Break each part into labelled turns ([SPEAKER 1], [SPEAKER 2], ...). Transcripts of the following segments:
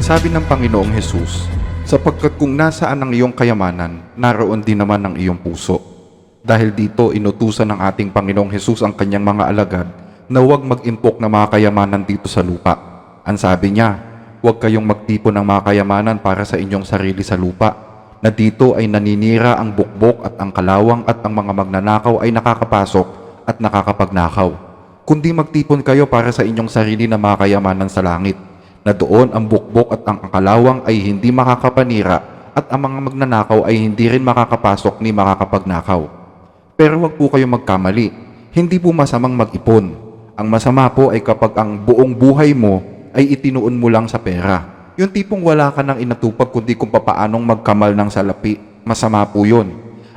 [SPEAKER 1] Sabi ng Panginoong Hesus, sapagkat kung nasaan ang iyong kayamanan, naroon din naman ang iyong puso. Dahil dito, inutusan ng ating Panginoong Hesus ang kanyang mga alagad na huwag mag-impok ng mga kayamanan dito sa lupa. Ang sabi niya, huwag kayong magtipon ng mga kayamanan para sa inyong sarili sa lupa, na dito ay naninira ang bukbok at ang kalawang at ang mga magnanakaw ay nakakapasok at nakakapagnakaw. Kundi magtipon kayo para sa inyong sarili na mga kayamanan sa langit, na doon ang bukbok at ang kalawang ay hindi makakapanira at ang mga magnanakaw ay hindi rin makakapasok ni makakapagnakaw. Pero huwag po kayong magkamali, hindi po masamang mag-ipon. Ang masama po ay kapag ang buong buhay mo ay itinuon mo lang sa pera. Yung tipong wala ka nang inatupag kundi kung papaanong magkamal ng salapi, masama po yun.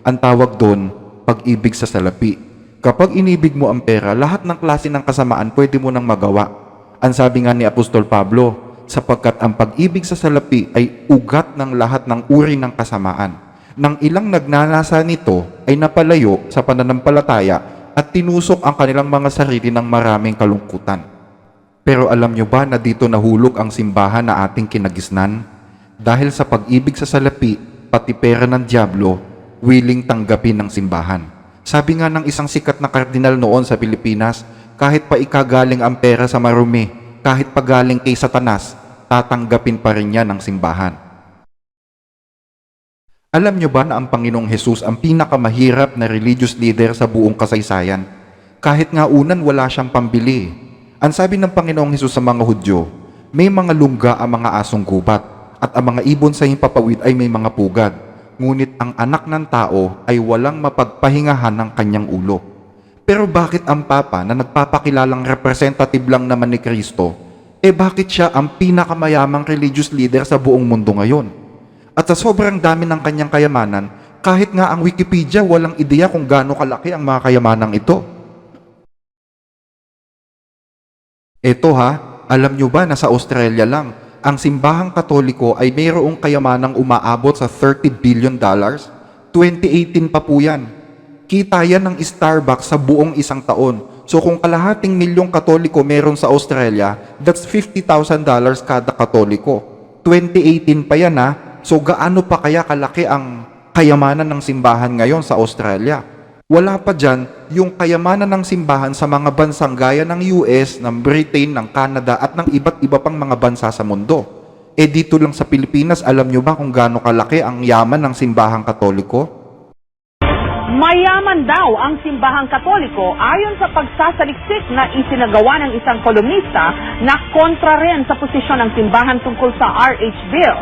[SPEAKER 1] Ang tawag doon, pag-ibig sa salapi. Kapag inibig mo ang pera, lahat ng klase ng kasamaan pwede mo nang magawa. Ang sabi nga ni Apostol Pablo, sapagkat ang pag-ibig sa salapi ay ugat ng lahat ng uri ng kasamaan. Nang ilang nagnanasa nito ay napalayo sa pananampalataya at tinusok ang kanilang mga sarili ng maraming kalungkutan. Pero alam nyo ba na dito nahulog ang simbahan na ating kinagisnan? Dahil sa pag-ibig sa salapi, pati pera ng dyablo, willing tanggapin ng simbahan. Sabi nga ng isang sikat na kardinal noon sa Pilipinas, kahit pa ikagaling ang pera sa marumi, kahit pa galing kay Satanas, tatanggapin pa rin niya ng simbahan. Alam nyo ba na ang Panginoong Hesus ang pinakamahirap na religious leader sa buong kasaysayan? Kahit nga unan wala siyang pambili. Ang sabi ng Panginoong Hesus sa mga Hudyo, may mga lungga ang mga asong gubat, at ang mga ibon sa himpapawid ay may mga pugad. Ngunit ang anak ng tao ay walang mapagpahingahan ng kanyang ulo. Pero bakit ang Papa na nagpapakilalang representative lang naman ni Kristo, bakit siya ang pinakamayamang religious leader sa buong mundo ngayon? At sa sobrang dami ng kanyang kayamanan, kahit nga ang Wikipedia walang ideya kung gaano kalaki ang mga kayamanang ito. Eto alam nyo ba na sa Australia lang, ang simbahang katoliko ay mayroong kayamanang umaabot sa $30 billion? 2018 pa po yan. Kita yan ng Starbucks sa buong isang taon. So kung kalahating milyong katoliko meron sa Australia, that's $50,000 kada katoliko. 2018 pa yan So gaano pa kaya kalaki ang kayamanan ng simbahan ngayon sa Australia? Wala pa dyan yung kayamanan ng simbahan sa mga bansang gaya ng US, ng Britain, ng Canada at ng iba't iba pang mga bansa sa mundo. Dito lang sa Pilipinas, alam nyo ba kung gaano kalaki ang yaman ng simbahang katoliko?
[SPEAKER 2] Mayaman daw ang simbahang katoliko ayon sa pagsasaliksik na isinagawa ng isang kolumnista na kontra rin sa posisyon ng simbahan tungkol sa RH Bill.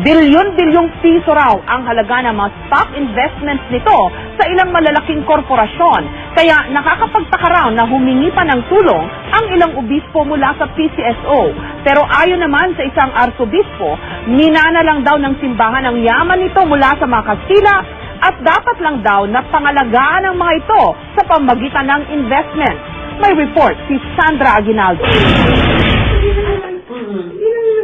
[SPEAKER 2] Bilyon-bilyong piso raw ang halaga ng mga stock investments nito sa ilang malalaking korporasyon. Kaya nakakapagtaka raw na humingi pa ng tulong ang ilang obispo mula sa PCSO. Pero ayon naman sa isang arsobispo, minana lang daw ng simbahan ang yaman nito mula sa mga Kastila at dapat lang daw na pangalagaan ang mga ito sa pamagitan ng investment. May report si Sandra Aguinaldo.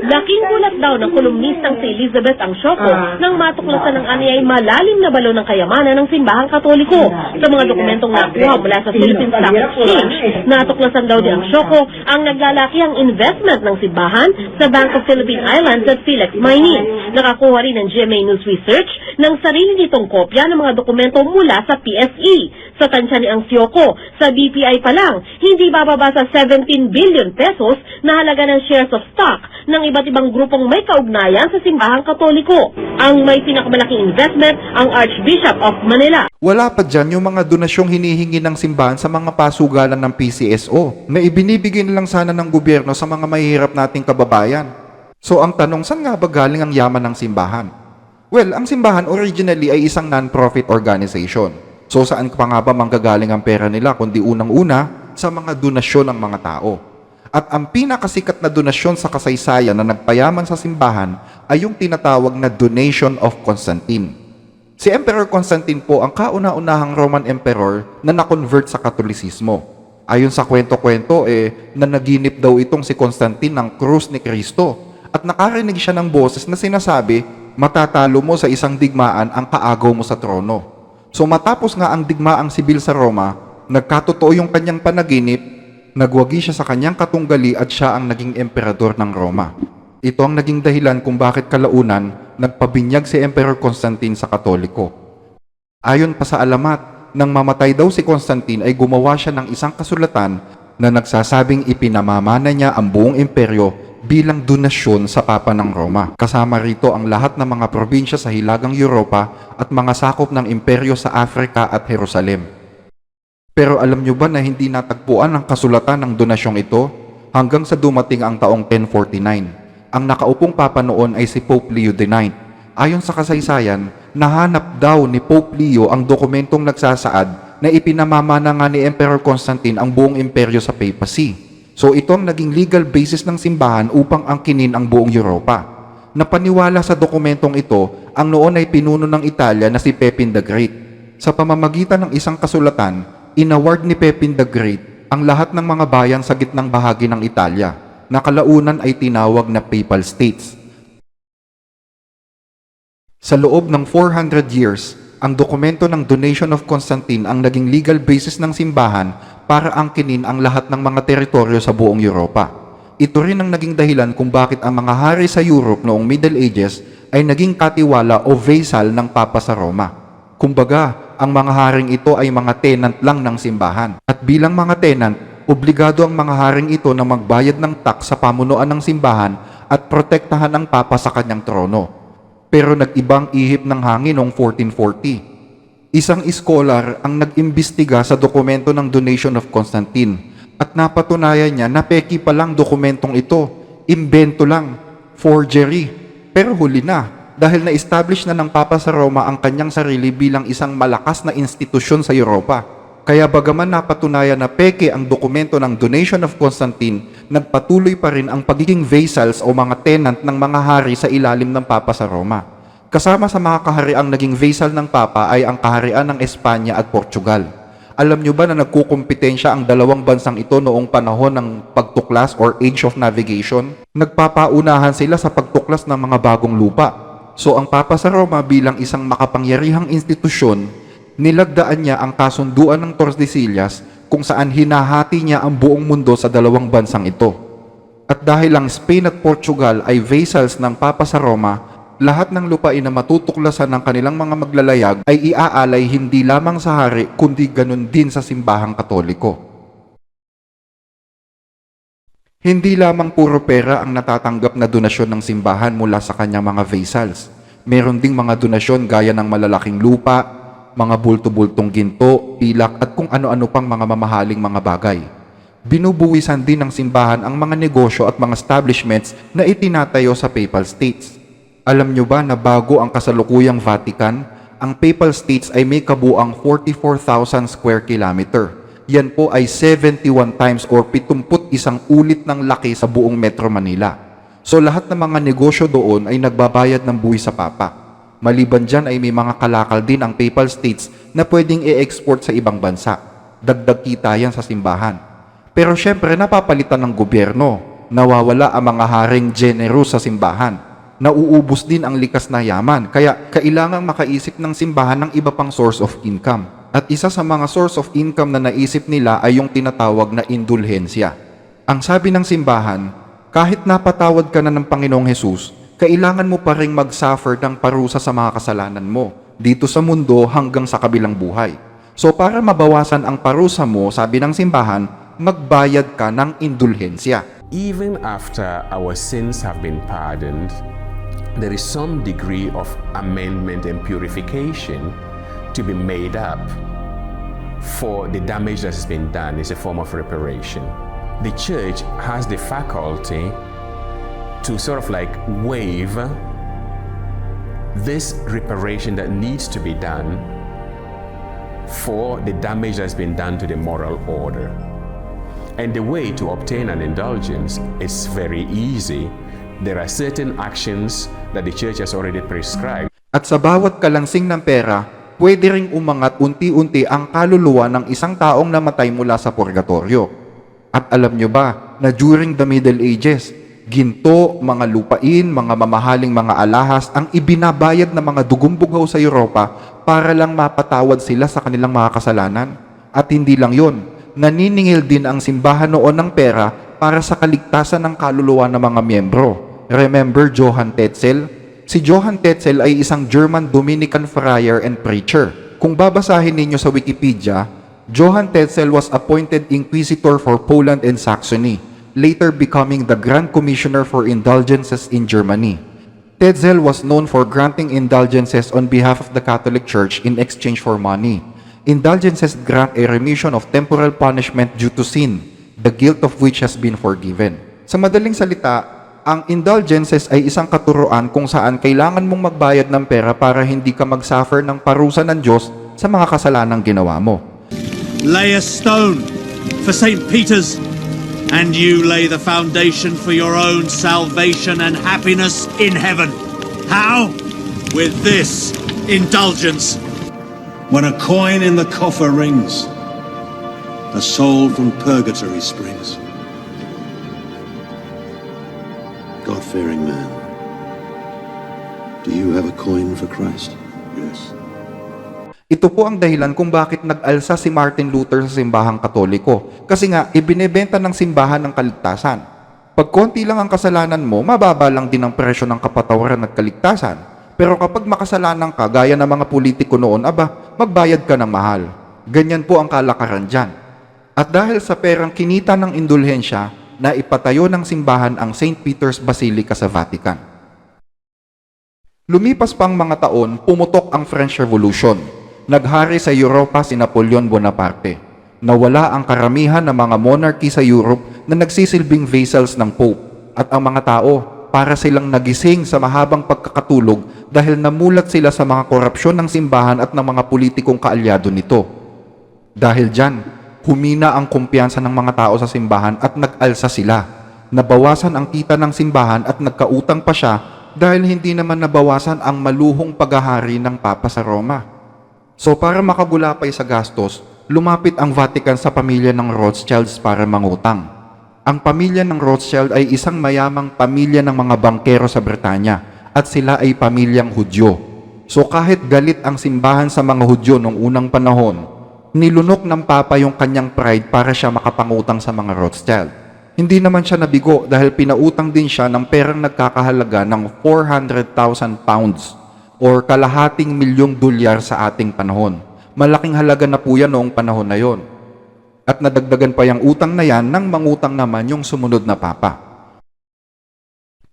[SPEAKER 3] Laking gulat daw ng kolumnistang si Elizabeth Angsioco nang matuklasan ng anyay malalim na balon ng kayamanan ng simbahang katoliko. Sa mga dokumentong nakuha mula sa Philippine Stock Exchange, natuklasan daw ni Angsioco ang naglalaki ang investment ng simbahan sa Bank of Philippine Islands at Philex Mining. Nakakuha rin ng GMA News Research ng sarili nitong kopya ng mga dokumento mula sa PSE. Sa tansya ni Angsioco, sa BPI pa lang, hindi bababa sa 17 billion pesos na halaga ng shares of stock ng iba't ibang grupong may kaugnayan sa simbahang katoliko. Ang may pinakamalaking investment, ang Archbishop of Manila.
[SPEAKER 1] Wala pa dyan yung mga donasyong hinihingi ng simbahan sa mga pasugalan ng PCSO na ibinibigay na lang sana ng gobyerno sa mga mahihirap nating kababayan. So ang tanong, saan nga ba galing ang yaman ng simbahan? Well, ang simbahan originally ay isang non-profit organization. So saan pa nga ba manggagaling ang pera nila kundi unang-una sa mga donasyon ng mga tao? At ang pinakasikat na donasyon sa kasaysayan na nagpayaman sa simbahan ay yung tinatawag na Donation of Constantine. Si Emperor Constantine po ang kauna-unahang Roman Emperor na na-convert sa Katolisismo. Ayon sa kwento-kwento, nanaginip daw itong si Constantine ng krus ni Kristo at nakarinig siya ng boses na sinasabi, matatalo mo sa isang digmaan ang kaagaw mo sa trono. So matapos nga ang digmaang sibil sa Roma, nagkatotoo yung kanyang panaginip, nagwagi siya sa kanyang katunggali at siya ang naging emperador ng Roma. Ito ang naging dahilan kung bakit kalaunan nagpabinyag si Emperor Constantine sa Katoliko. Ayon pa sa alamat, nang mamatay daw si Constantine ay gumawa siya ng isang kasulatan na nagsasabing ipinamamana niya ang buong imperyo bilang donasyon sa Papa ng Roma. Kasama rito ang lahat ng mga probinsya sa Hilagang Europa at mga sakop ng imperyo sa Africa at Jerusalem. Pero alam nyo ba na hindi natagpuan ang kasulatan ng donasyong ito hanggang sa dumating ang taong 1049. Ang nakaupong papa noon ay si Pope Leo IX. Ayon sa kasaysayan, nahanap daw ni Pope Leo ang dokumentong nagsasaad na ipinamamana nga ni Emperor Constantine ang buong imperyo sa papacy. So ito ang naging legal basis ng simbahan upang angkinin ang buong Europa. Napaniwala sa dokumentong ito ang noon ay pinuno ng Italia na si Pepin the Great. Sa pamamagitan ng isang kasulatan, inaward ni Pepin the Great ang lahat ng mga bayan sa gitnang bahagi ng Italia na kalaunan ay tinawag na Papal States. Sa loob ng 400 years, ang dokumento ng Donation of Constantine ang naging legal basis ng simbahan para angkinin ang lahat ng mga teritoryo sa buong Europa. Ito rin ang naging dahilan kung bakit ang mga hari sa Europe noong Middle Ages ay naging katiwala o vassal ng Papa sa Roma. Kumbaga, ang mga haring ito ay mga tenant lang ng simbahan. At bilang mga tenant, obligado ang mga haring ito na magbayad ng tax sa pamunuan ng simbahan at protektahan ang Papa sa kanyang trono. Pero nag-ibang ihip ng hangin noong 1440. Isang scholar ang nag-imbestiga sa dokumento ng Donation of Constantine at napatunayan niya na peki pa lang dokumentong ito, imbento lang, forgery. Pero huli na dahil na-establish na ng Papa sa Roma ang kanyang sarili bilang isang malakas na institusyon sa Europa. Kaya bagaman napatunayan na peke ang dokumento ng Donation of Constantine, nagpatuloy pa rin ang pagiging vassals o mga tenant ng mga hari sa ilalim ng Papa sa Roma. Kasama sa mga kahariang naging vassal ng Papa ay ang kaharian ng Espanya at Portugal. Alam nyo ba na nagkukumpetensya ang dalawang bansang ito noong panahon ng pagtuklas or Age of Navigation? Nagpapaunahan sila sa pagtuklas ng mga bagong lupa. So ang Papa sa Roma bilang isang makapangyarihang institusyon, nilagdaan niya ang kasunduan ng Tordesillas kung saan hinahati niya ang buong mundo sa dalawang bansang ito. At dahil ang Spain at Portugal ay vassals ng Papa sa Roma, lahat ng lupain na matutuklasan ng kanilang mga maglalayag ay iaalay hindi lamang sa hari kundi ganun din sa simbahang Katoliko. Hindi lamang puro pera ang natatanggap na donasyon ng simbahan mula sa kanyang mga vassals. Meron ding mga donasyon gaya ng malalaking lupa, mga bulto-bultong ginto, pilak at kung ano-ano pang mga mamahaling mga bagay. Binubuwisan din ng simbahan ang mga negosyo at mga establishments na itinatayo sa Papal States. Alam nyo ba na bago ang kasalukuyang Vatican, ang Papal States ay may kabuang 44,000 square kilometer. Yan po ay 71 times or 71 ulit ng laki sa buong Metro Manila. So lahat ng mga negosyo doon ay nagbabayad ng buwis sa Papa. Maliban dyan ay may mga kalakal din ang Papal States na pwedeng i-export sa ibang bansa. Dagdag kita yan sa simbahan. Pero syempre napapalitan ng gobyerno. Nawawala ang mga haring generous sa simbahan. Nauubos din ang likas na yaman. Kaya kailangang makaisip ng simbahan ng iba pang source of income. At isa sa mga source of income na naisip nila ay yung tinatawag na indulhensya. Ang sabi ng simbahan, kahit napatawad ka na ng Panginoong Hesus, kailangan mo pa ring mag-suffer ng parusa sa mga kasalanan mo dito sa mundo hanggang sa kabilang buhay. So para mabawasan ang parusa mo, sabi ng simbahan, magbayad ka ng indulhensya.
[SPEAKER 4] Even after our sins have been pardoned, there is some degree of amendment and purification to be made up for the damage that has been done. Is a form of reparation. The church has the faculty to sort of like waive this reparation that needs to be done for the damage that's been done to the moral order. And the way to obtain an indulgence is very easy. There are certain actions that the church has already prescribed.
[SPEAKER 1] At sa bawat kalansing ng pera, pwede ring umangat unti-unti ang kaluluwa ng isang taong namatay mula sa purgatorio. At alam nyo ba na during the Middle Ages, ginto, mga lupain, mga mamahaling mga alahas ang ibinabayad ng mga dugumbughaw sa Europa para lang mapatawad sila sa kanilang mga kasalanan. At hindi lang yon, naniningil din ang simbahan noon ng pera para sa kaligtasan ng kaluluwa ng mga miyembro. Remember Johann Tetzel? Si Johann Tetzel ay isang German Dominican friar and preacher. Kung babasahin ninyo sa Wikipedia, Johann Tetzel was appointed Inquisitor for Poland and Saxony, later becoming the Grand Commissioner for Indulgences in Germany. Tetzel was known for granting indulgences on behalf of the Catholic Church in exchange for money. Indulgences grant a remission of temporal punishment due to sin, the guilt of which has been forgiven. Sa madaling salita, ang indulgences ay isang katuruan kung saan kailangan mong magbayad ng pera para hindi ka mag-suffer ng parusa ng Diyos sa mga kasalanang ginawa mo.
[SPEAKER 5] Lay a stone for St. Peter's, and you lay the foundation for your own salvation and happiness in heaven. How? With this indulgence. When a coin in the coffer rings, a soul from purgatory springs. God-fearing man, do you have a coin for Christ? Yes.
[SPEAKER 1] Ito po ang dahilan kung bakit nag-alsa si Martin Luther sa simbahang Katoliko. Kasi nga, ibinebenta ng simbahan ng kaligtasan. Pag konti lang ang kasalanan mo, mababa lang din ang presyo ng kapatawaran at kaligtasan. Pero kapag makasalanan ka, gaya ng mga politiko noon, magbayad ka ng mahal. Ganyan po ang kalakaran dyan. At dahil sa perang kinita ng indulhensya, na ipatayo ng simbahan ang St. Peter's Basilica sa Vatican. Lumipas pang mga taon, pumutok ang French Revolution. Naghari sa Europa si Napoleon Bonaparte. Nawala ang karamihan ng mga monarchy sa Europe na nagsisilbing vassals ng Pope. At ang mga tao, para silang nagising sa mahabang pagkakatulog dahil namulat sila sa mga korupsyon ng simbahan at ng mga politikong kaalyado nito. Dahil dyan, humina ang kumpiyansa ng mga tao sa simbahan at nag-alsa sila. Nabawasan ang kita ng simbahan at nagkautang pa siya dahil hindi naman nabawasan ang maluhong paghahari ng Papa sa Roma. So para makagulapay sa gastos, lumapit ang Vatican sa pamilya ng Rothschilds para mangutang. Ang pamilya ng Rothschild ay isang mayamang pamilya ng mga bangkero sa Britanya at sila ay pamilyang Hudyo. So kahit galit ang simbahan sa mga Hudyo noong unang panahon, nilunok ng Papa yung kanyang pride para siya makapangutang sa mga Rothschild. Hindi naman siya nabigo dahil pinautang din siya ng perang nagkakahalaga ng 400,000 pounds or kalahating milyong dolyar sa ating panahon. Malaking halaga na po yan noong panahon na yon. At nadagdagan pa yung utang na yan nang mangutang naman yung sumunod na Papa.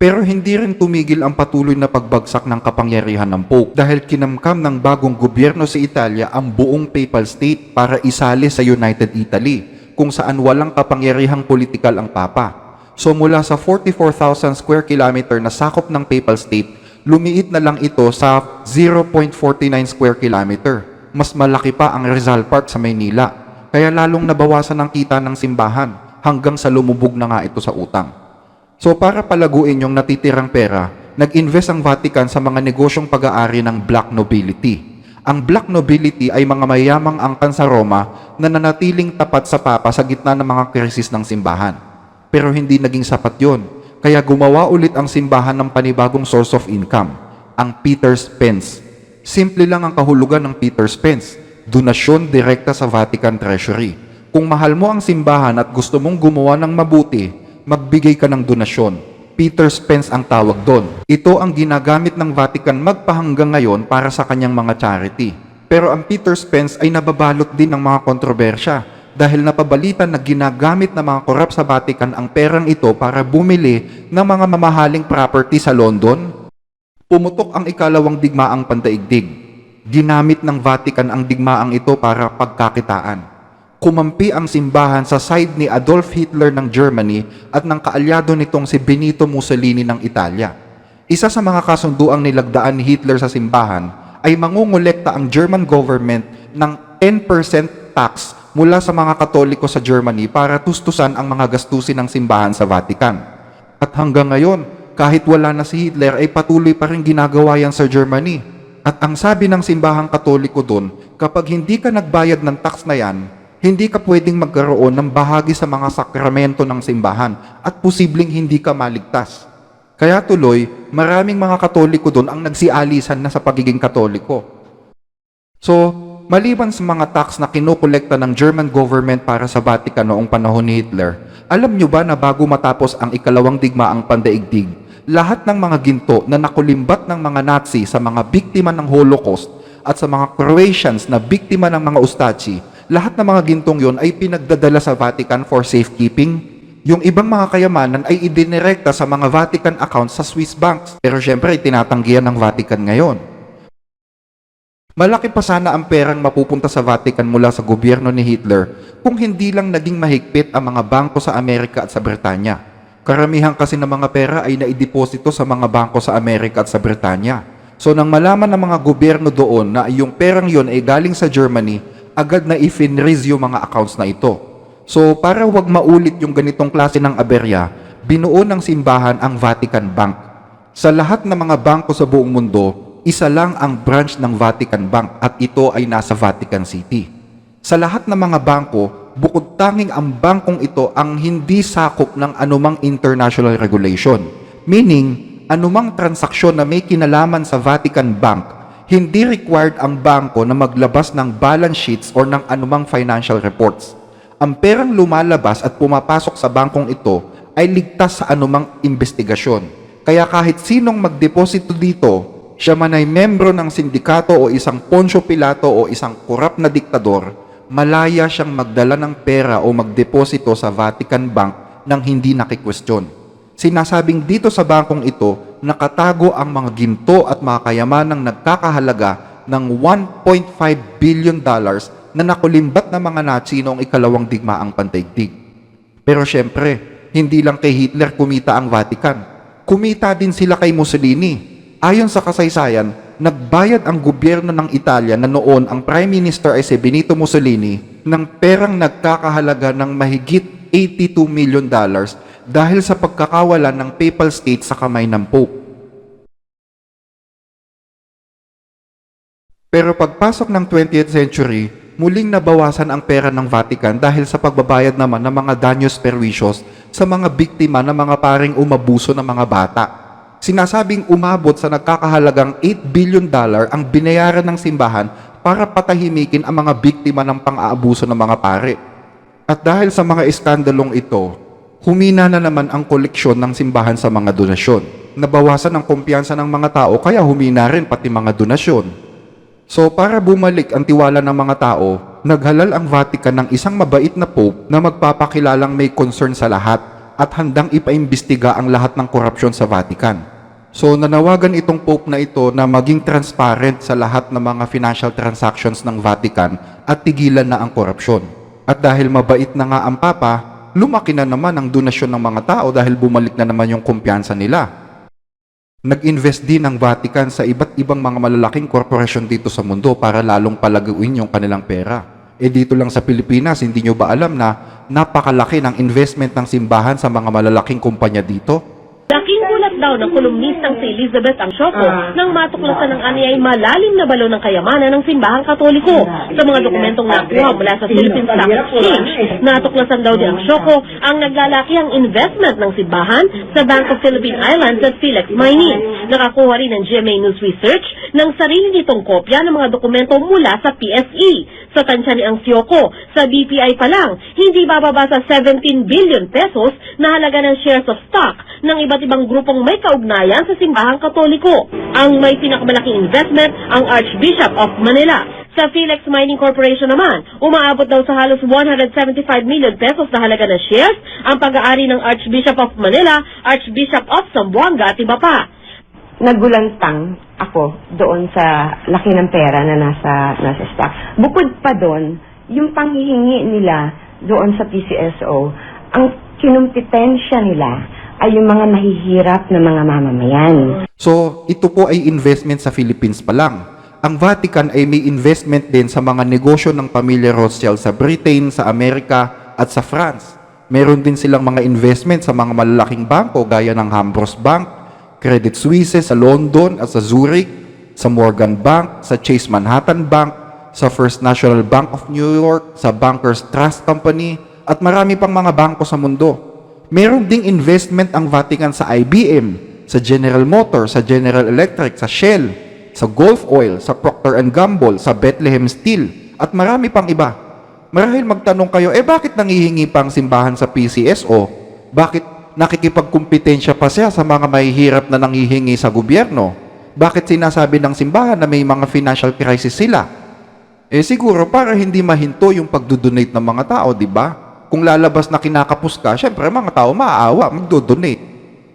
[SPEAKER 1] Pero hindi rin tumigil ang patuloy na pagbagsak ng kapangyarihan ng Pope dahil kinamkam ng bagong gobyerno sa Italia ang buong Papal State para isali sa United Italy, kung saan walang kapangyarihang politikal ang Papa. So mula sa 44,000 square kilometer na sakop ng Papal State, lumiit na lang ito sa 0.49 square kilometer. Mas malaki pa ang Rizal Park sa Maynila. Kaya lalong nabawasan ang kita ng simbahan hanggang sa lumubog na nga ito sa utang. So para palaguin yung natitirang pera, nag-invest ang Vatican sa mga negosyong pag-aari ng Black Nobility. Ang Black Nobility ay mga mayamang angkan sa Roma na nanatiling tapat sa Papa sa gitna ng mga krisis ng simbahan. Pero hindi naging sapat yon, kaya gumawa ulit ang simbahan ng panibagong source of income, ang Peter's Pence. Simple lang ang kahulugan ng Peter's Pence. Donasyon direkta sa Vatican Treasury. Kung mahal mo ang simbahan at gusto mong gumawa ng mabuti, magbigay ka ng donasyon. Peter's Pence ang tawag doon. Ito ang ginagamit ng Vatican magpahanggang ngayon para sa kanyang mga charity. Pero ang Peter's Pence ay nababalot din ng mga kontrobersya dahil napabalitan na ginagamit ng mga korap sa Vatican ang perang ito para bumili ng mga mamahaling property sa London. Pumutok ang ikalawang digmaang pandaigdig. Ginamit ng Vatican ang digmaang ito para pagkakitaan. Kumampi ang simbahan sa side ni Adolf Hitler ng Germany at ng kaalyado nitong si Benito Mussolini ng Italia. Isa sa mga kasunduang nilagdaan ni Hitler sa simbahan ay mangungulekta ang German government ng 10% tax mula sa mga Katoliko sa Germany para tustusan ang mga gastusin ng simbahan sa Vatican. At hanggang ngayon, kahit wala na si Hitler ay patuloy pa rin ginagawa yan sa Germany. At ang sabi ng simbahang Katoliko doon, kapag hindi ka nagbayad ng tax na yan, hindi ka pwedeng magkaroon ng bahagi sa mga sakramento ng simbahan at posibleng hindi ka maligtas. Kaya tuloy, maraming mga Katoliko doon ang nagsialisan na sa pagiging Katoliko. So, maliban sa mga tax na kinukolekta ng German government para sa Vatican noong panahon ni Hitler, alam nyo ba na bago matapos ang ikalawang digmaang pandaigdig, lahat ng mga ginto na nakulimbat ng mga Nazi sa mga biktima ng Holocaust at sa mga Croatians na biktima ng mga Ustachi, lahat ng mga gintong yon ay pinagdadala sa Vatican for safekeeping. Yung ibang mga kayamanan ay idinirekta sa mga Vatican accounts sa Swiss banks. Pero syempre, tinatanggihan ng Vatican ngayon. Malaki pa sana ang perang mapupunta sa Vatican mula sa gobyerno ni Hitler kung hindi lang naging mahigpit ang mga bangko sa Amerika at sa Britanya. Karamihan kasi ng mga pera ay naideposito sa mga bangko sa Amerika at sa Britanya. So nang malaman ng mga gobyerno doon na yung perang yon ay galing sa Germany, agad na i-freeze yung mga accounts na ito. So para wag maulit yung ganitong klase ng aberya, binuo ng simbahan ang Vatican Bank. Sa lahat ng mga bangko sa buong mundo, isa lang ang branch ng Vatican Bank at ito ay nasa Vatican City. Sa lahat ng mga bangko, bukod tanging ang bangkong ito ang hindi sakop ng anumang international regulation. Meaning, anumang transaksyon na may kinalaman sa Vatican Bank, hindi required ang bangko na maglabas ng balance sheets or ng anumang financial reports. Ang perang lumalabas at pumapasok sa bangkong ito ay ligtas sa anumang investigasyon. Kaya kahit sinong magdeposito dito, siya man ay membro ng sindikato o isang Poncio Pilato o isang korap na diktador, malaya siyang magdala ng pera o magdeposito sa Vatican Bank nang hindi nakikwestiyon. Sinasabing dito sa bangkong ito, nakatago ang mga ginto at mga kayamanang nagkakahalaga ng $1.5 billion na nakulimbat ng mga Nazi noong ikalawang digmaang pandaigdig. Pero syempre, hindi lang kay Hitler kumita ang Vatican. Kumita din sila kay Mussolini. Ayon sa kasaysayan, nagbayad ang gobyerno ng Italia na noon ang Prime Minister ay si Benito Mussolini ng perang nagkakahalaga ng mahigit $82 million dahil sa pagkakawala ng Papal State sa kamay ng Pope. Pero pagpasok ng 20th century, muling nabawasan ang pera ng Vatican dahil sa pagbabayad naman ng mga daños perjuicios sa mga biktima ng mga paring umabuso ng mga bata. Sinasabing umabot sa nagkakahalagang $8 billion ang binayaran ng simbahan para patahimikin ang mga biktima ng pang-aabuso ng mga pare. At dahil sa mga iskandalong ito, humina na naman ang koleksyon ng simbahan sa mga donasyon. Nabawasan ang kumpiyansa ng mga tao kaya humina rin pati mga donasyon. So para bumalik ang tiwala ng mga tao, naghalal ang Vatican ng isang mabait na pope na magpapakilalang may concern sa lahat at handang ipaimbestiga ang lahat ng korupsyon sa Vatican. So nanawagan itong Pope na ito na maging transparent sa lahat ng mga financial transactions ng Vatican at tigilan na ang korupsyon. At dahil mabait na nga ang Papa, lumaki na naman ang donasyon ng mga tao dahil bumalik na naman yung kumpiyansa nila. Nag-invest din ang Vatican sa iba't ibang mga malalaking korporasyon dito sa mundo para lalong palaguin yung kanilang pera. Dito lang sa Pilipinas, hindi nyo ba alam na napakalaki ng investment ng simbahan sa mga malalaking kumpanya dito?
[SPEAKER 3] Laking gulat daw ng kolumnistang si Elizabeth ang Soko nang matuklasan ng anyay malalim na balon ng kayamanan ng simbahang Katoliko. Sa mga dokumentong nakuha mula sa Philippine Stock Exchange, natuklasan daw ni ang Soko ang naglalakihang investment ng simbahan sa Bank of Philippine Islands at Philex Mining. Nakakuha rin ng GMA News Research ng sarili nitong kopya ng mga dokumento mula sa PSE. Sa tansya ni ang Soko, sa BPI pa lang, hindi bababa sa 17 billion pesos na halaga ng shares of stock ng iba't ibang grupong may kaugnayan sa simbahang Katoliko. Ang may pinakamalaking investment ang Archbishop of Manila. Sa Philex Mining Corporation naman, umaabot daw sa halos 175 million pesos na halaga ng shares ang pag-aari ng Archbishop of Manila, Archbishop of Zamboanga at iba pa.
[SPEAKER 6] Nagulantang ako doon sa laki ng pera na nasa stock. Bukod pa doon, yung panghihingi nila doon sa PCSO, ang kinumpetensya nila ay yung mga mahihirap na mga mamamayan.
[SPEAKER 1] So, ito po ay investment sa Philippines pa lang. Ang Vatican ay may investment din sa mga negosyo ng pamilya Rothschild sa Britain, sa Amerika at sa France. Meron din silang mga investment sa mga malalaking bangko gaya ng Hambros Bank, Credit Suisse sa London at sa Zurich, sa Morgan Bank, sa Chase Manhattan Bank, sa First National Bank of New York, sa Bankers Trust Company, at marami pang mga bangko sa mundo. Meron ding investment ang Vatican sa IBM, sa General Motors, sa General Electric, sa Shell, sa Gulf Oil, sa Procter & Gamble, sa Bethlehem Steel, at marami pang iba. Marahil magtanong kayo, bakit nangihingi pang simbahan sa PCSO? Bakit nakikipagkumpetensya pa siya sa mga mahihirap na nanghihingi sa gobyerno? Bakit sinasabi ng simbahan na may mga financial crisis sila? Siguro para hindi mahinto yung pagdodonate ng mga tao, di ba? Kung lalabas na kinakapos ka, syempre mga tao maaawa, magdodonate.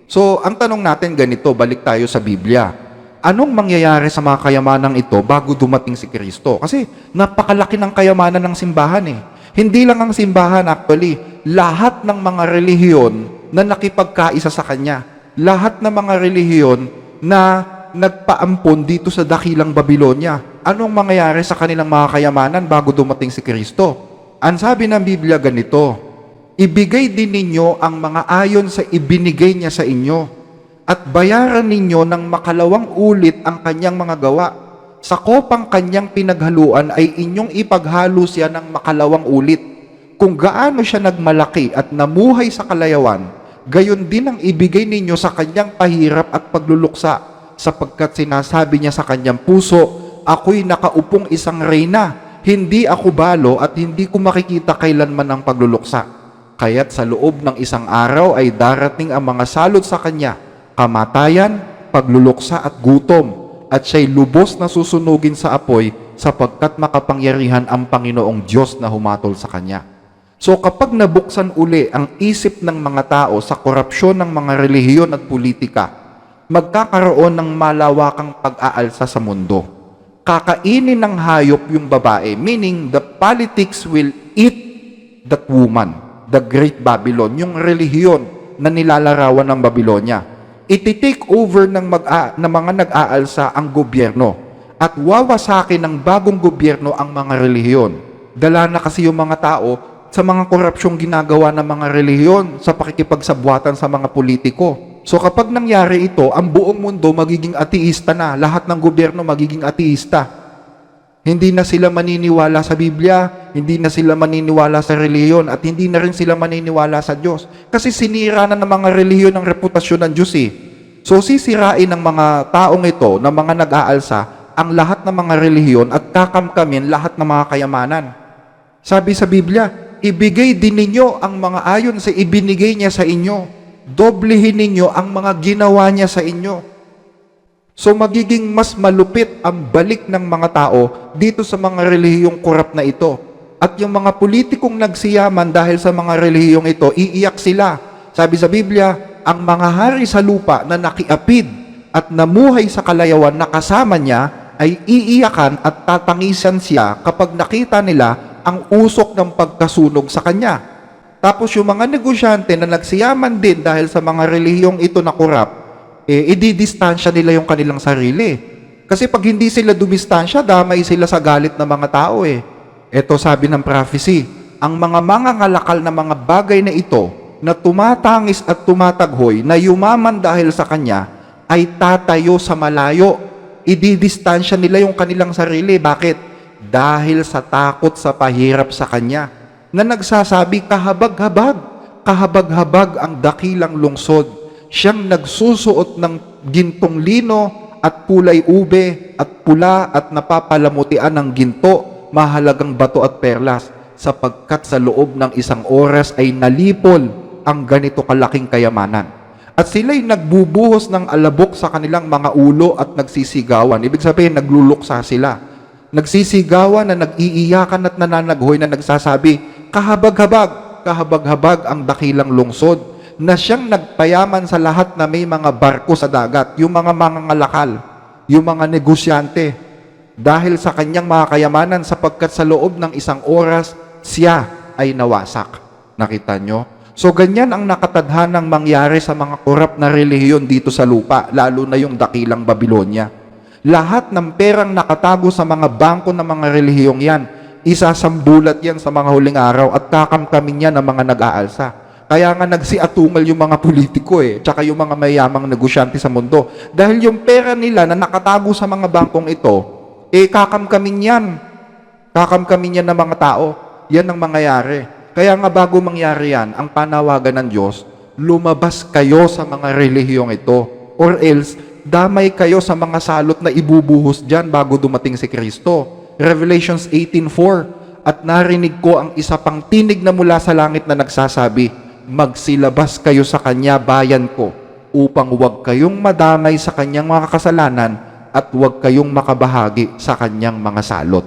[SPEAKER 1] So, ang tanong natin ganito, balik tayo sa Biblia. Anong mangyayari sa mga kayamanang ito bago dumating si Kristo? Kasi napakalaki ng kayamanan ng simbahan eh. Hindi lang ang simbahan actually, lahat ng mga relihiyon na nakipagkaisa sa Kanya. Lahat ng mga relihiyon na nagpaampon dito sa dakilang Babylonia. Anong mangyayari sa kanilang mga kayamanan bago dumating si Kristo? Ang sabi ng Biblia ganito, ibigay din ninyo ang mga ayon sa ibinigay niya sa inyo at bayaran ninyo ng makalawang ulit ang kanyang mga gawa. Sa kopang kanyang pinaghaluan ay inyong ipaghalo siya ng makalawang ulit. Kung gaano siya nagmalaki at namuhay sa kalayawan, gayon din ang ibigay ninyo sa kanyang pahirap at pagluluksa, sapagkat sinasabi niya sa kanyang puso, ako'y nakaupong isang reyna, hindi ako balo at hindi ko makikita kailanman ang pagluluksa. Kaya't sa loob ng isang araw ay darating ang mga salot sa kanya, kamatayan, pagluluksa at gutom, at siya'y lubos na susunugin sa apoy sapagkat makapangyarihan ang Panginoong Diyos na humatol sa kanya. So kapag nabuksan uli ang isip ng mga tao sa korupsyon ng mga relihiyon at politika, magkakaroon ng malawakang pag-aalsa sa mundo. Kakainin ng hayop yung babae, meaning the politics will eat that woman, the great Babylon, yung relihiyon na nilalarawan ng Babylonia. Iti-take over ng mga nag-aalsa ang gobyerno at wawasakin ng bagong gobyerno ang mga relihiyon. Dala na kasi yung mga tao sa mga korupsyong ginagawa ng mga relihiyon sa pakikipagsabwatan sa mga politiko. So kapag nangyari ito, ang buong mundo magiging ateista na. Lahat ng gobyerno magiging ateista. Hindi na sila maniniwala sa Biblia, hindi na sila maniniwala sa relihiyon, at hindi na rin sila maniniwala sa Diyos. Kasi sinira na ng mga relihiyon ang reputasyon ng Diyos eh. So sisirain ng mga taong ito, ng mga nag-aalsa, ang lahat ng mga relihiyon at kakamkamin lahat ng mga kayamanan. Sabi sa Biblia, ibigay din ninyo ang mga ayon sa ibinigay niya sa inyo. Doblehin ninyo ang mga ginawa niya sa inyo. So magiging mas malupit ang balik ng mga tao dito sa mga relihiyong korap na ito. At yung mga politikong nagsiyaman dahil sa mga relihiyong ito, iiyak sila. Sabi sa Biblia, ang mga hari sa lupa na nakiapid at namuhay sa kalayawan na kasama niya ay iiyakan at tatangisan siya kapag nakita nila ang usok ng pagkasunog sa kanya. Tapos yung mga negosyante na nagsiyaman din dahil sa mga relihiyong ito na korap, ididistansya nila yung kanilang sarili. Kasi pag hindi sila dumistansya, damay sila sa galit ng mga tao eh. Ito sabi ng prophecy, ang mga mangangalakal na mga bagay na ito na tumatangis at tumataghoy na yumaman dahil sa kanya ay tatayo sa malayo. Ididistansya nila yung kanilang sarili. Bakit? Dahil sa takot sa pahirap sa kanya na nagsasabi kahabag-habag, kahabag-habag ang dakilang lungsod. Siyang nagsusuot ng gintong lino at kulay ube at pula at napapalamutian ng ginto, mahalagang bato at perlas, sapagkat sa loob ng isang oras ay nalipol ang ganito kalaking kayamanan. At sila'y nagbubuhos ng alabok sa kanilang mga ulo at nagsisigawan. Ibig sabihin, nagluluksa sila. Nagsisigawan na nag-iiyakan at nananaghoy na nagsasabi, kahabag-habag, kahabag-habag ang dakilang lungsod, na siyang nagpayaman sa lahat na may mga barko sa dagat, yung mga mangangalakal, yung mga negosyante, dahil sa kanyang mga kayamanan sapagkat sa loob ng isang oras, siya ay nawasak. Nakita nyo? So ganyan ang nakatadhanang mangyari sa mga korap na relihiyon dito sa lupa, lalo na yung dakilang Babylonia. Lahat ng perang nakatago sa mga bangko ng mga relihiyong yan, isasambulat yan sa mga huling araw at kakamkamin yan ng mga nag-aalsa. Kaya nga nagsiatungal yung mga politiko tsaka yung mga mayamang negosyante sa mundo. Dahil yung pera nila na nakatago sa mga bangkong ito, kakamkamin yan. Kakamkamin yan ng mga tao. Yan ang mangyayari. Kaya nga bago mangyari yan, ang panawagan ng Diyos, lumabas kayo sa mga relihiyong ito. Or else, damay kayo sa mga salot na ibubuhos dyan bago dumating si Kristo. Revelations 18:4, at narinig ko ang isa pang tinig na mula sa langit na nagsasabi, magsilabas kayo sa kanya bayan ko, upang huwag kayong madamay sa kanyang mga kasalanan at huwag kayong makabahagi sa kanyang mga salot.